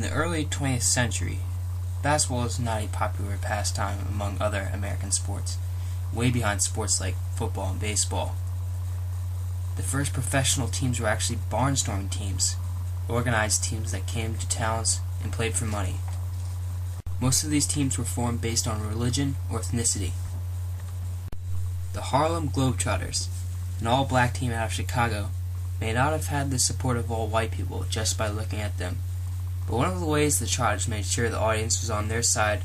In the early 20th century, basketball was not a popular pastime among other American sports, way behind sports like football and baseball. The first professional teams were actually barnstorming teams, organized teams that came to towns and played for money. Most of these teams were formed based on religion or ethnicity. The Harlem Globetrotters, an all-black team out of Chicago, may not have had the support of all white people just by looking at them, but one of the ways the Trotters made sure the audience was on their side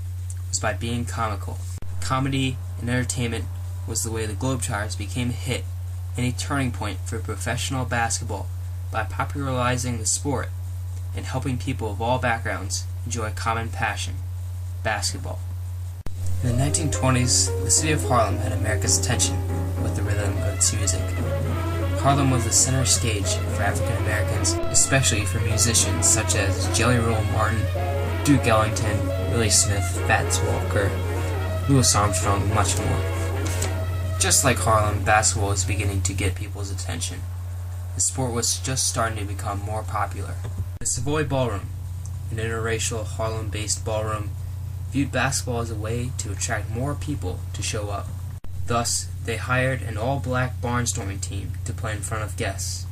was by being comical. Comedy and entertainment was the way the Globetrotters became a hit and a turning point for professional basketball by popularizing the sport and helping people of all backgrounds enjoy a common passion, basketball. In the 1920s, the city of Harlem had America's attention with the rhythm of its music. Harlem was the center stage for African Americans, especially for musicians such as Jelly Roll Martin, Duke Ellington, Willie Smith, Fats Walker, Louis Armstrong, and much more. Just like Harlem, basketball was beginning to get people's attention. The sport was just starting to become more popular. The Savoy Ballroom, an interracial Harlem-based ballroom, viewed basketball as a way to attract more people to show up. Thus, they hired an all-black barnstorming team to play in front of guests.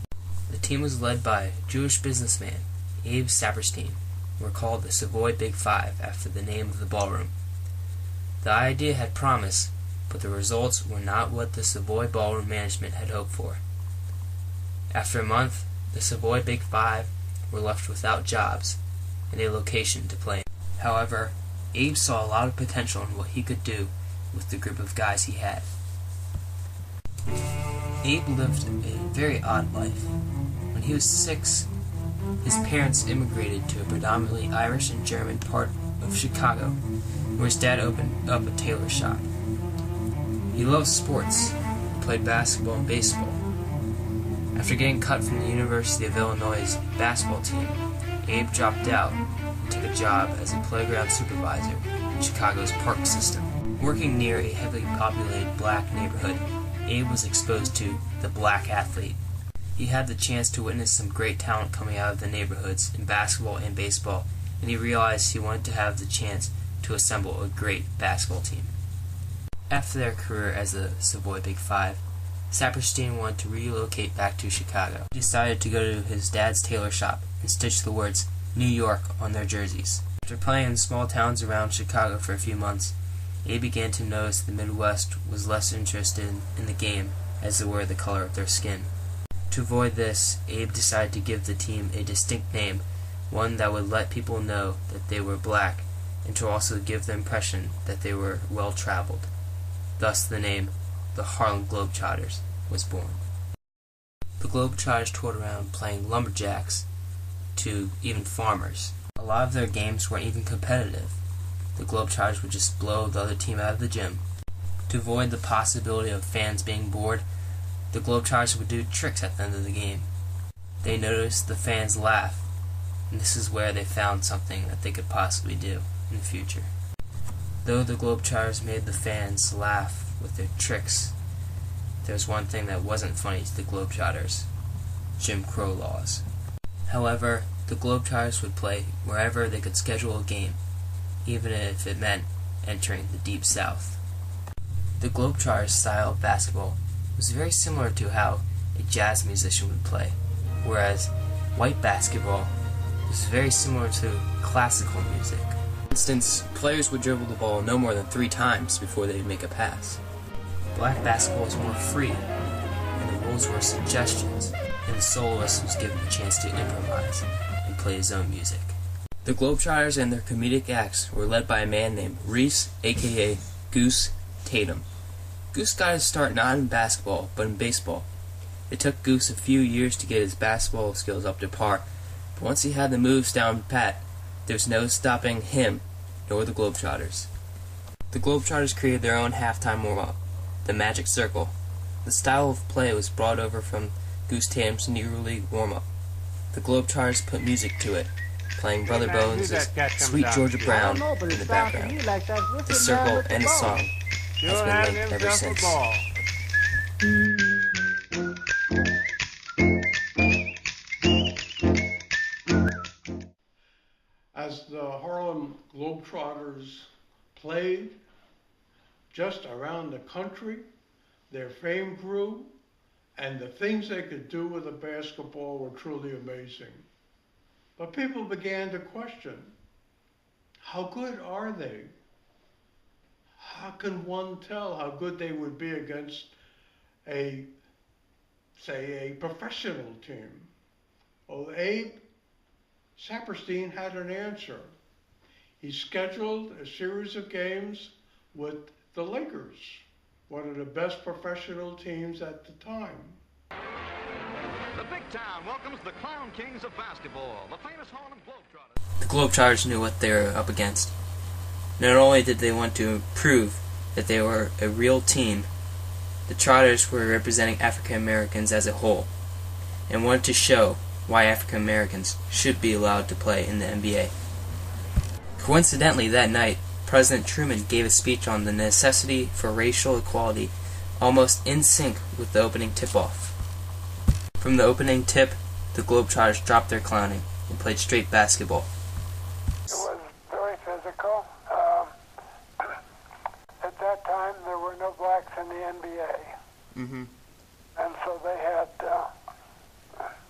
The team was led by Jewish businessman Abe Saperstein, and were called the Savoy Big Five after the name of the ballroom. The idea had promise, but the results were not what the Savoy Ballroom management had hoped for. After a month, the Savoy Big Five were left without jobs and a location to play in. However, Abe saw a lot of potential in what he could do with the group of guys he had. Abe lived a very odd life. When he was 6, his parents immigrated to a predominantly Irish and German part of Chicago, where his dad opened up a tailor shop. He loved sports and played basketball and baseball. After getting cut from the University of Illinois' basketball team, Abe dropped out and took a job as a playground supervisor in Chicago's park system. Working near a heavily populated black neighborhood, Abe was exposed to the black athlete. He had the chance to witness some great talent coming out of the neighborhoods in basketball and baseball, and he realized he wanted to have the chance to assemble a great basketball team. After their career as the Savoy Big Five, Saperstein wanted to relocate back to Chicago. He decided to go to his dad's tailor shop and stitch the words New York on their jerseys. After playing in small towns around Chicago for a few months, Abe began to notice the Midwest was less interested in the game as they were the color of their skin. To avoid this, Abe decided to give the team a distinct name, one that would let people know that they were black, and to also give the impression that they were well-traveled. Thus the name, the Harlem Globetrotters, was born. The Globetrotters toured around playing lumberjacks to even farmers. A lot of their games weren't even competitive. The Globetrotters would just blow the other team out of the gym. To avoid the possibility of fans being bored, the Globetrotters would do tricks at the end of the game. They noticed the fans laugh, and this is where they found something that they could possibly do in the future. Though the Globetrotters made the fans laugh with their tricks, there was one thing that wasn't funny to the Globetrotters: Jim Crow laws. However, the Globetrotters would play wherever they could schedule a game, even if it meant entering the Deep South. The Globetrotters' style of basketball was very similar to how a jazz musician would play, whereas white basketball was very similar to classical music. For instance, players would dribble the ball no more than 3 times before they would make a pass. Black basketball was more free, and the rules were suggestions, and the soloist was given the chance to improvise and play his own music. The Globetrotters and their comedic acts were led by a man named Reese, aka Goose Tatum. Goose got his start not in basketball, but in baseball. It took Goose a few years to get his basketball skills up to par, but once he had the moves down pat, there was no stopping him, nor the Globetrotters. The Globetrotters created their own halftime warm-up, the Magic Circle. The style of play was brought over from Goose Tatum's Negro League warm-up. The Globetrotters put music to it, playing Brother Bones' Sweet Georgia Brown in the background. The circle and the song has been linked ever since. as the Harlem Globetrotters played just around the country. Their fame grew, and the things they could do with a basketball were truly amazing. But people began to question, how good are they? How can one tell how good they would be against a professional team? Well, Abe Saperstein had an answer. He scheduled a series of games with the Lakers, one of the best professional teams at the time. The big town welcomes the Clown Kings of basketball, the famous Harlem Globetrotters. The Globetrotters knew what they were up against. Not only did they want to prove that they were a real team, the Trotters were representing African Americans as a whole, and wanted to show why African Americans should be allowed to play in the NBA. Coincidentally, that night, President Truman gave a speech on the necessity for racial equality, almost in sync with the opening tip-off. From the opening tip, the Globetrotters dropped their clowning and played straight basketball. It was very physical. At that time, there were no blacks in the NBA. Mm-hmm. And so they had,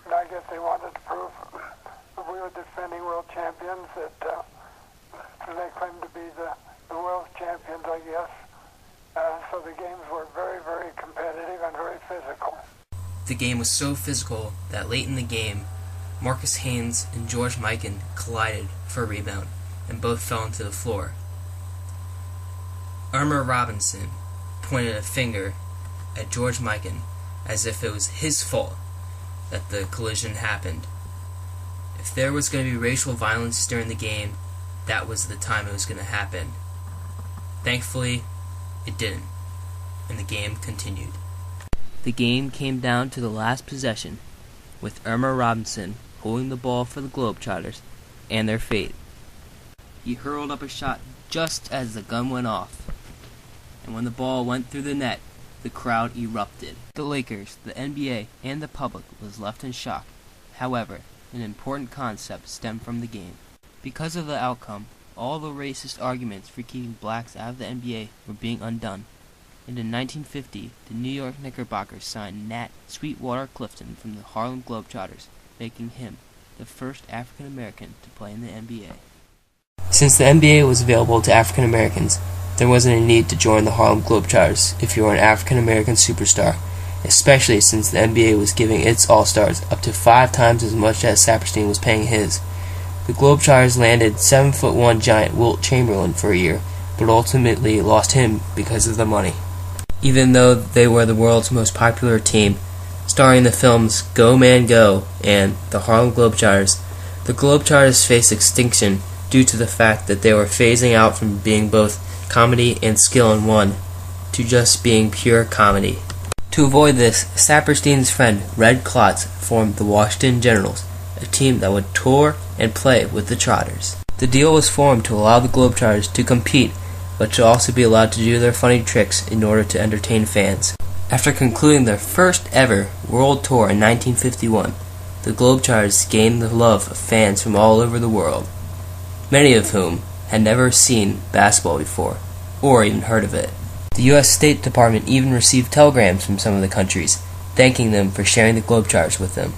I guess they wanted to prove that we were defending world champions, that they claimed to be the world champions, I guess. So the games were very, very competitive and very physical. The game was so physical that late in the game, Marcus Haynes and George Mikan collided for a rebound, and both fell into the floor. Irma Robinson pointed a finger at George Mikan as if it was his fault that the collision happened. If there was going to be racial violence during the game, that was the time it was going to happen. Thankfully, it didn't, and the game continued. The game came down to the last possession, with Irma Robinson holding the ball for the Globetrotters and their fate. He hurled up a shot just as the gun went off, and when the ball went through the net, the crowd erupted. The Lakers, the NBA, and the public was left in shock. However, an important concept stemmed from the game. Because of the outcome, all the racist arguments for keeping blacks out of the NBA were being undone. And in 1950, the New York Knickerbockers signed Nat Sweetwater Clifton from the Harlem Globetrotters, making him the first African American to play in the NBA. Since the NBA was available to African Americans, there wasn't a need to join the Harlem Globetrotters if you were an African American superstar, especially since the NBA was giving its All-Stars up to 5 times as much as Saperstein was paying his. The Globetrotters landed 7'1" giant Wilt Chamberlain for a year, but ultimately lost him because of the money. Even though they were the world's most popular team, starring in the films Go Man Go and The Harlem Globetrotters, the Globetrotters faced extinction due to the fact that they were phasing out from being both comedy and skill in one to just being pure comedy. To avoid this, Saperstein's friend Red Klotz formed the Washington Generals, a team that would tour and play with the Trotters. The deal was formed to allow the Globetrotters to compete, but to also be allowed to do their funny tricks in order to entertain fans. After concluding their first ever world tour in 1951, the Globetrotters gained the love of fans from all over the world, many of whom had never seen basketball before, or even heard of it. The U.S. State Department even received telegrams from some of the countries, thanking them for sharing the Globetrotters with them.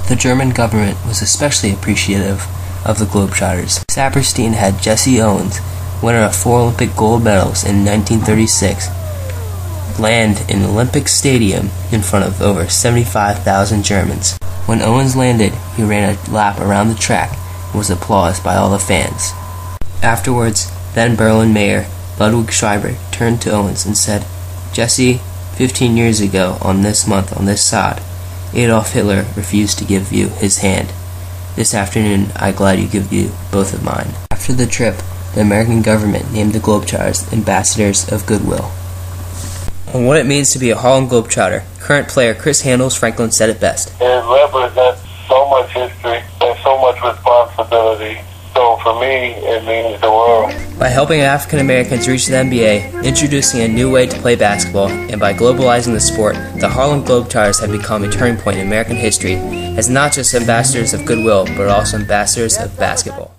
The German government was especially appreciative of the Globetrotters. Saperstein had Jesse Owens, winner of 4 Olympic gold medals in 1936, land in Olympic Stadium in front of over 75,000 Germans. When Owens landed, he ran a lap around the track and was applauded by all the fans. Afterwards, then Berlin Mayor Ludwig Schreiber turned to Owens and said, "Jesse, 15 years ago on this month on this sod, Adolf Hitler refused to give you his hand. This afternoon, I'm glad you give you both of mine." After the trip, the American government named the Globetrotters ambassadors of goodwill. On what it means to be a Harlem Globetrotter, current player Chris Handles-Franklin said it best. It represents so much history and so much responsibility. So for me, it means the world. By helping African Americans reach the NBA, introducing a new way to play basketball, and by globalizing the sport, the Harlem Globetrotters have become a turning point in American history as not just ambassadors of goodwill, but also ambassadors of basketball.